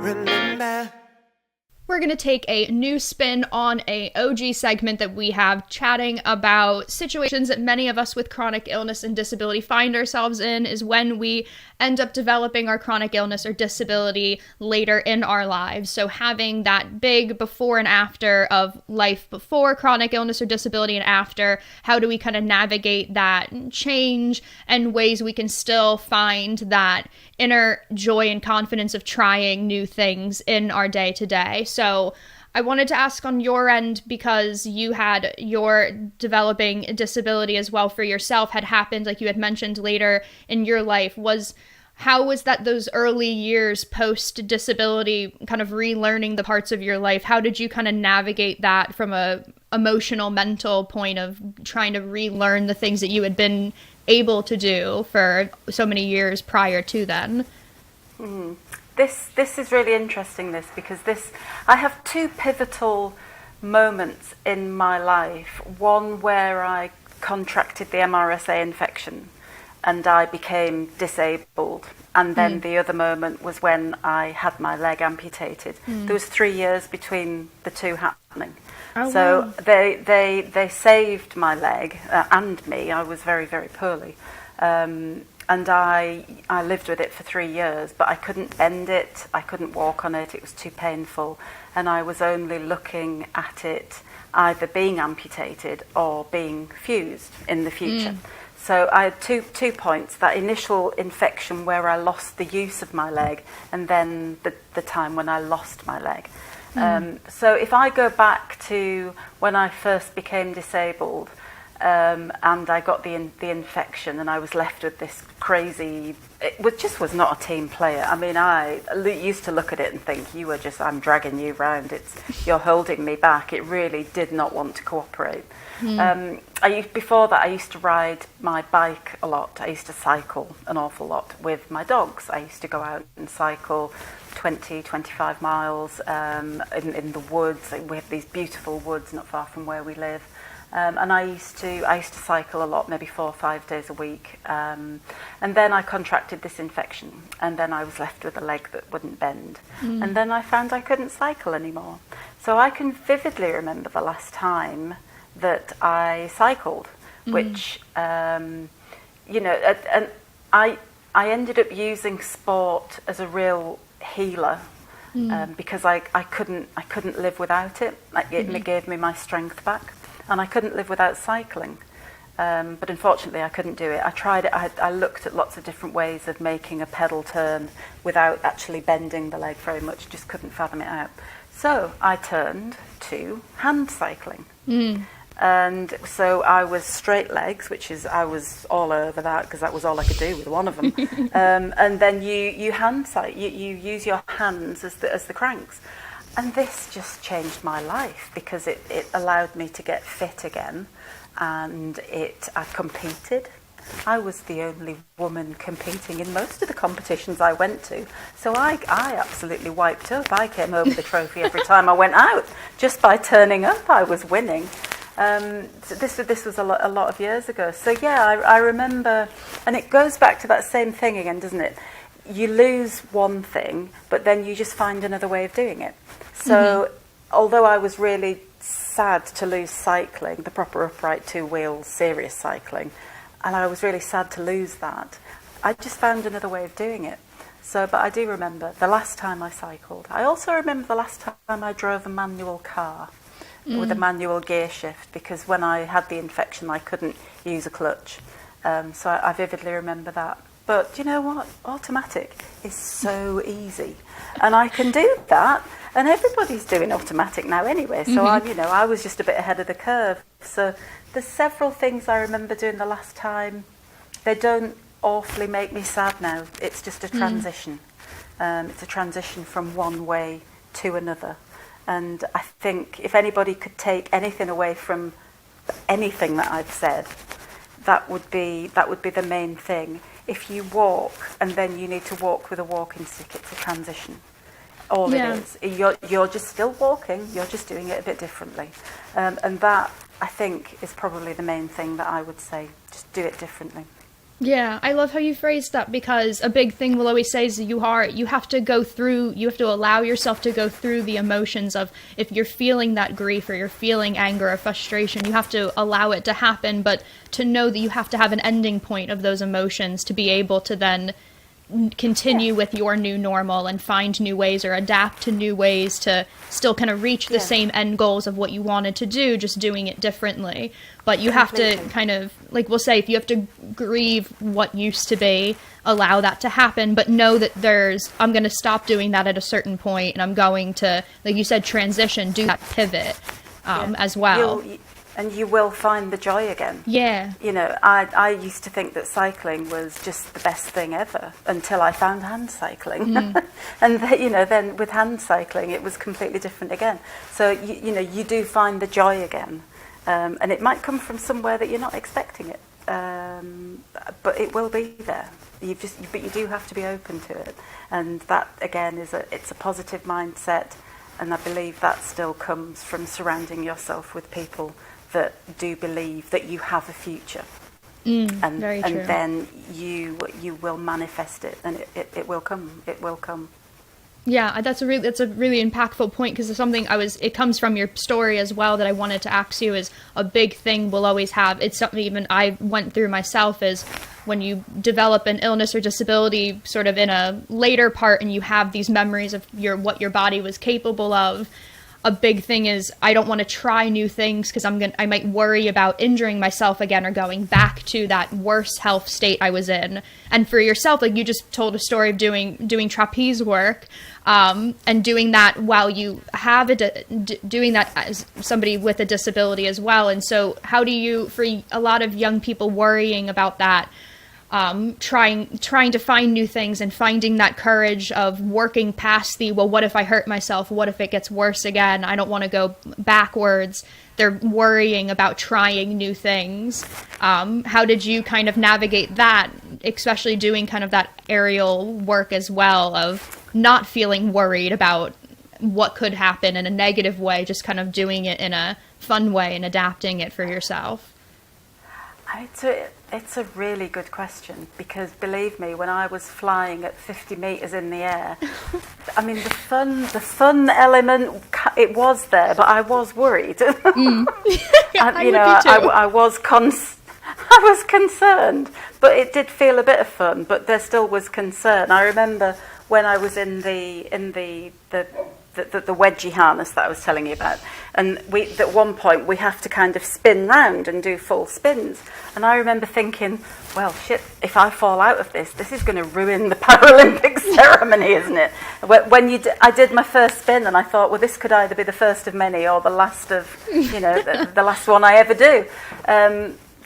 Remember? We're going to take a new spin on a OG segment that we have, chatting about situations that many of us with chronic illness and disability find ourselves in, is when we end up developing our chronic illness or disability later in our lives. So having that big before and after of life before chronic illness or disability and after, how do we kind of navigate that change, and ways we can still find that inner joy and confidence of trying new things in our day to day. So I wanted to ask on your end, because you had your developing disability as well for yourself had happened, like you had mentioned, later in your life. How was that those early years post disability, kind of relearning the parts of your life? How did you kind of navigate that from a emotional, mental point of trying to relearn the things that you had been able to do for so many years prior to then? This is really interesting, because I have two pivotal moments in my life. One where I contracted the MRSA infection and I became disabled, and then the other moment was when I had my leg amputated. There was 3 years between the two happening. So they saved my leg and me. I was very, very poorly. And I lived with it for 3 years, but I couldn't bend it, I couldn't walk on it, it was too painful, and I was only looking at it either being amputated or being fused in the future. So I had two points: that initial infection where I lost the use of my leg, and then the time when I lost my leg. So if I go back to when I first became disabled, and I got the infection, and I was left with this crazy. Just was not a team player. I mean, I used to look at it and think, I'm dragging you round. You're holding me back. It really did not want to cooperate. Before that, I used to ride my bike a lot. I used to cycle an awful lot with my dogs. I used to go out and cycle 20, 25 miles in the woods. We have these beautiful woods not far from where we live. And I used to cycle a lot, maybe 4 or 5 days a week. And then I contracted this infection, and then I was left with a leg that wouldn't bend. And then I found I couldn't cycle anymore. So I can vividly remember the last time that I cycled, which, and I ended up using sport as a real healer, because I couldn't live without it. It gave me my strength back. And I couldn't live without cycling. But unfortunately, I couldn't do it. I tried it. I looked at lots of different ways of making a pedal turn without actually bending the leg very much. Just couldn't fathom it out. So I turned to hand cycling. And so I was straight legs, I was all over that because that was all I could do with one of them. And then you hand cycle. You use your hands as the cranks. And this just changed my life because it allowed me to get fit again, and I competed. I was the only woman competing in most of the competitions I went to, so I absolutely wiped up. I came home with a trophy every time I went out. Just by turning up, I was winning. So this was a lot of years ago. So yeah, I remember, and it goes back to that same thing again, doesn't it? You lose one thing, but then you just find another way of doing it. So although I was really sad to lose cycling, the proper upright two-wheel serious cycling, and I was really sad to lose that, I just found another way of doing it. But I do remember the last time I cycled. I also remember the last time I drove a manual car with a manual gear shift, because when I had the infection I couldn't use a clutch. So I vividly remember that. But you know what? Automatic is so easy, and I can do that. And everybody's doing automatic now anyway. So I was just a bit ahead of the curve. So there's several things I remember doing the last time. They don't awfully make me sad now. It's just a transition. It's a transition from one way to another. And I think if anybody could take anything away from anything that I've said, that would be the main thing. If you walk and then you need to walk with a walking stick, it's a transition. All it is. You're just still walking, you're just doing it a bit differently. And that, I think, is probably the main thing that I would say. Just do it differently. Yeah, I love how you phrased that, because a big thing we'll always say is you have to allow yourself to go through the emotions of, if you're feeling that grief or you're feeling anger or frustration, you have to allow it to happen, but to know that you have to have an ending point of those emotions to be able to then continue with your new normal and find new ways or adapt to new ways to still kind of reach the same end goals of what you wanted to do, just doing it differently. But you have to kind of, like we'll say, if you have to grieve what used to be, allow that to happen, but know that I'm going to stop doing that at a certain point, and I'm going to, like you said, transition, do that pivot as well. And you will find the joy again. Yeah. You know, I used to think that cycling was just the best thing ever until I found hand cycling. And then with hand cycling, it was completely different again. So, you do find the joy again. And it might come from somewhere that you're not expecting it. But it will be there. But you do have to be open to it. And that, again, it's a positive mindset. And I believe that still comes from surrounding yourself with people that do believe that you have a future, and then you will manifest it, and it will come. It will come. Yeah, that's a really impactful point, because it's something it comes from your story as well that I wanted to ask you. Is a big thing we'll always have. It's something even I went through myself, is when you develop an illness or disability sort of in a later part and you have these memories of what your body was capable of. a big thing is I don't want to try new things because I might worry about injuring myself again or going back to that worse health state I was in. And for yourself, like you just told a story of doing trapeze work, and doing that while you have doing that as somebody with a disability as well. And so how do you, for a lot of young people worrying about that, trying to find new things and finding that courage of working past well, what if I hurt myself? What if it gets worse again? I don't want to go backwards. They're worrying about trying new things. How did you kind of navigate that, especially doing kind of that aerial work as well, of not feeling worried about what could happen in a negative way, just kind of doing it in a fun way and adapting it for yourself? It's a really good question, because believe me, when I was flying at 50 meters in the air, I mean, the fun element, it was there, but I was worried. I was concerned, but it did feel a bit of fun, but there still was concern. I remember when I was in the wedgie harness that I was telling you about, and at one point we have to kind of spin round and do full spins, and I remember thinking, well, shit, if I fall out of this is going to ruin the Paralympic ceremony, isn't it? I did my first spin, and I thought, well, this could either be the first of many or the last of, the last one I ever do.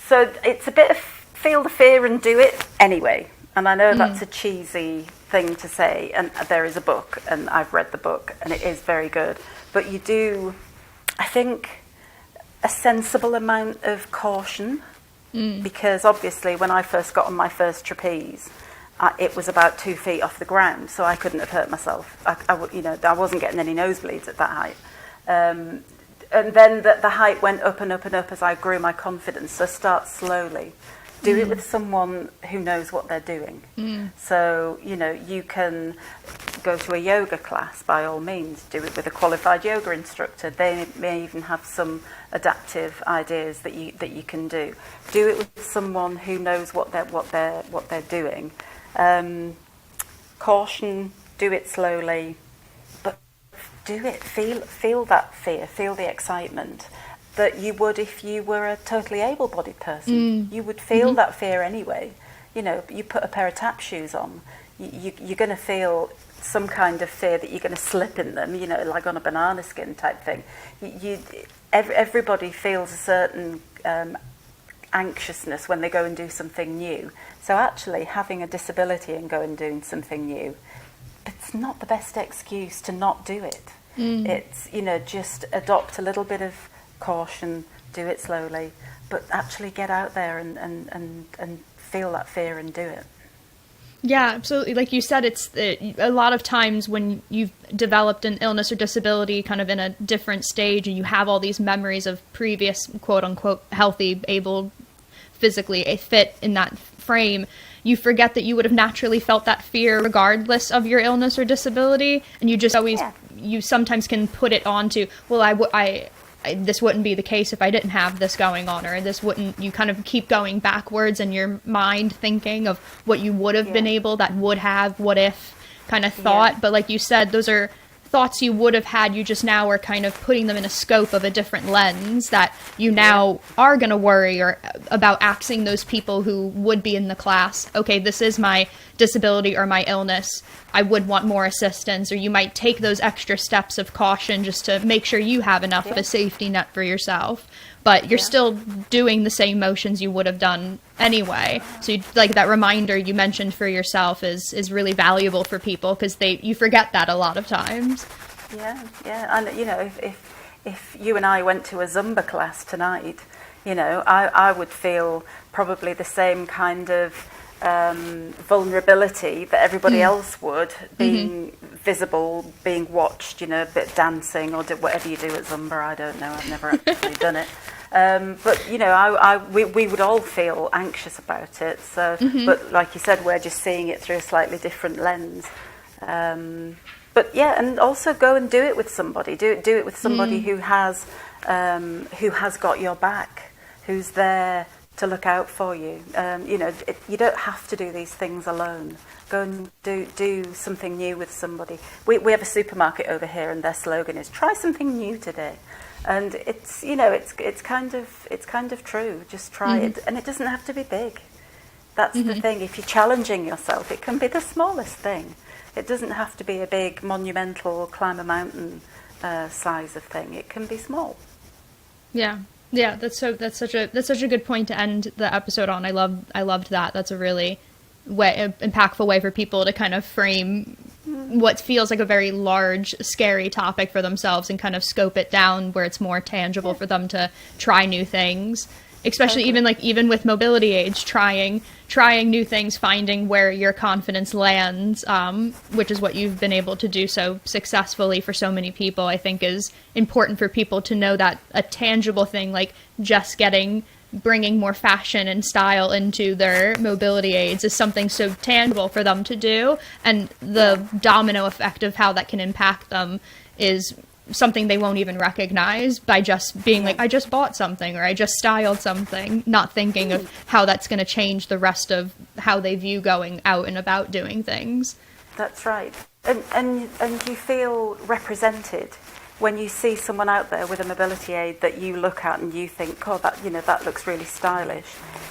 So it's a bit of feel the fear and do it anyway. And I know that's a cheesy thing to say, and there is a book, and I've read the book, and it is very good. But you do, I think, a sensible amount of caution, because obviously when I first got on my first trapeze, it was about 2 feet off the ground, so I couldn't have hurt myself. I wasn't getting any nosebleeds at that height. And then the height went up and up and up as I grew my confidence. So start slowly. Do it with someone who knows what they're doing. So, you can go to a yoga class, by all means. Do it with a qualified yoga instructor. They may even have some adaptive ideas that you can do. Do it with someone who knows what they're doing. Caution, do it slowly, but do it. Feel that fear, feel the excitement that you would if you were a totally able-bodied person. You would feel that fear anyway. You put a pair of tap shoes on, you're going to feel some kind of fear that you're going to slip in them, like on a banana skin type thing. Everybody feels a certain anxiousness when they go and do something new. So actually having a disability and go and doing something new, it's not the best excuse to not do it. It's, just adopt a little bit of caution, do it slowly, but actually get out there and feel that fear and do it. Yeah, absolutely. Like you said, it's a lot of times when you've developed an illness or disability kind of in a different stage, and you have all these memories of previous quote unquote healthy, able, physically fit in that frame, you forget that you would have naturally felt that fear regardless of your illness or disability, and you just always you sometimes can put it on to, well, this wouldn't be the case if I didn't have this going on, or this wouldn't, you kind of keep going backwards in your mind thinking of what you would have been able, that would have, what if kind of thought. But like you said, those are thoughts you would have had, you just now are kind of putting them in a scope of a different lens that you now are going to worry or about asking those people who would be in the class, okay, this is my disability or my illness, I would want more assistance, or you might take those extra steps of caution just to make sure you have enough of a safety net for yourself. But you're still doing the same motions you would have done anyway. So like that reminder you mentioned for yourself is really valuable for people, because you forget that a lot of times. Yeah. And if you and I went to a Zumba class tonight, I would feel probably the same kind of vulnerability that everybody else would, being visible, being watched, bit dancing or whatever you do at Zumba. I don't know, I've never actually done it. But we would all feel anxious about it. So, but like you said, we're just seeing it through a slightly different lens. But yeah, and also go and do it with somebody. Do it with somebody who has got your back, who's there to look out for you. You know, you don't have to do these things alone. Go and do something new with somebody. We have a supermarket over here, and their slogan is "Try something new today." And it's, you know, it's kind of true. Just try it, and it doesn't have to be big. That's the thing. If you're challenging yourself, it can be the smallest thing. It doesn't have to be a big monumental climb a mountain size of thing. It can be small. Yeah. That's such a good point to end the episode on. I loved that. That's a really impactful way for people to kind of frame what feels like a very large, scary topic for themselves and kind of scope it down where it's more tangible for them to try new things. Especially even with mobility aids, trying new things, finding where your confidence lands, which is what you've been able to do so successfully for so many people, I think is important for people to know that a tangible thing like just bringing more fashion and style into their mobility aids is something so tangible for them to do, and the domino effect of how that can impact them is something they won't even recognize by just being like, I just bought something or I just styled something, not thinking of how that's going to change the rest of how they view going out and about doing things. That's right. And you feel represented when you see someone out there with a mobility aid that you look at and you think, oh, that looks really stylish.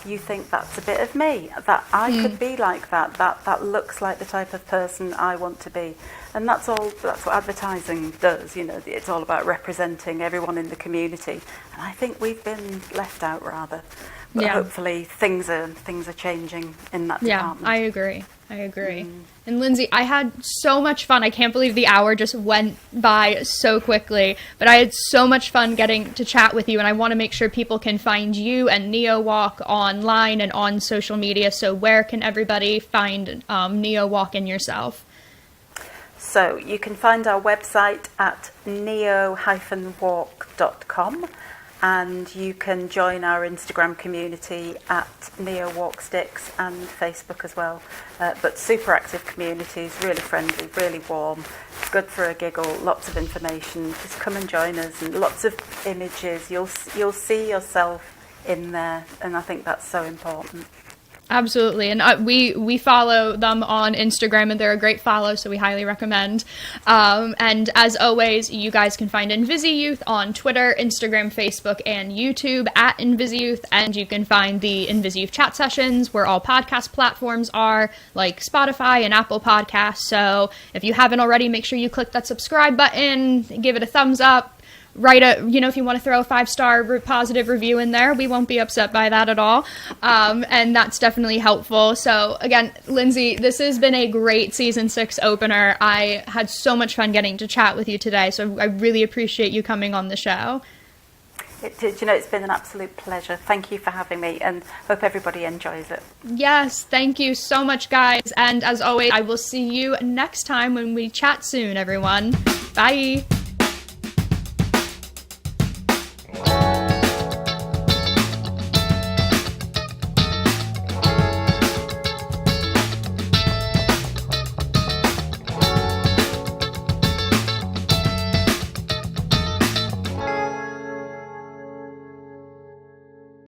You think that's a bit of me, that I could be like that. That looks like the type of person I want to be. And that's what advertising does, you know, it's all about representing everyone in the community. And I think we've been left out rather. But hopefully things are changing in that department. I agree. And Lyndsay, I had so much fun. I can't believe the hour just went by so quickly, but I had so much fun getting to chat with you, and I want to make sure people can find you and NeoWalk online and on social media. So where can everybody find NeoWalk and yourself? So you can find our website at neo-walk.com, and you can join our Instagram community at NeoWalkSticks and Facebook as well. But super active communities, really friendly, really warm, good for a giggle, lots of information. Just come and join us, and lots of images. You'll see yourself in there, and I think that's so important. Absolutely. And we follow them on Instagram, and they're a great follow, so we highly recommend. And as always, you guys can find InvisiYouth on Twitter, Instagram, Facebook, and YouTube at InvisiYouth. And you can find the InvisiYouth Chat Sessions where all podcast platforms are, like Spotify and Apple Podcasts. So if you haven't already, make sure you click that subscribe button, give it a thumbs up. Write if you want to throw a 5-star positive review in there, we won't be upset by that at all. And that's definitely helpful. So again, Lyndsay, this has been a great season 6 opener. I had so much fun getting to chat with you today. So I really appreciate you coming on the show. It's been an absolute pleasure. Thank you for having me, and hope everybody enjoys it. Yes, thank you so much, guys. And as always, I will see you next time when we chat soon, everyone. Bye.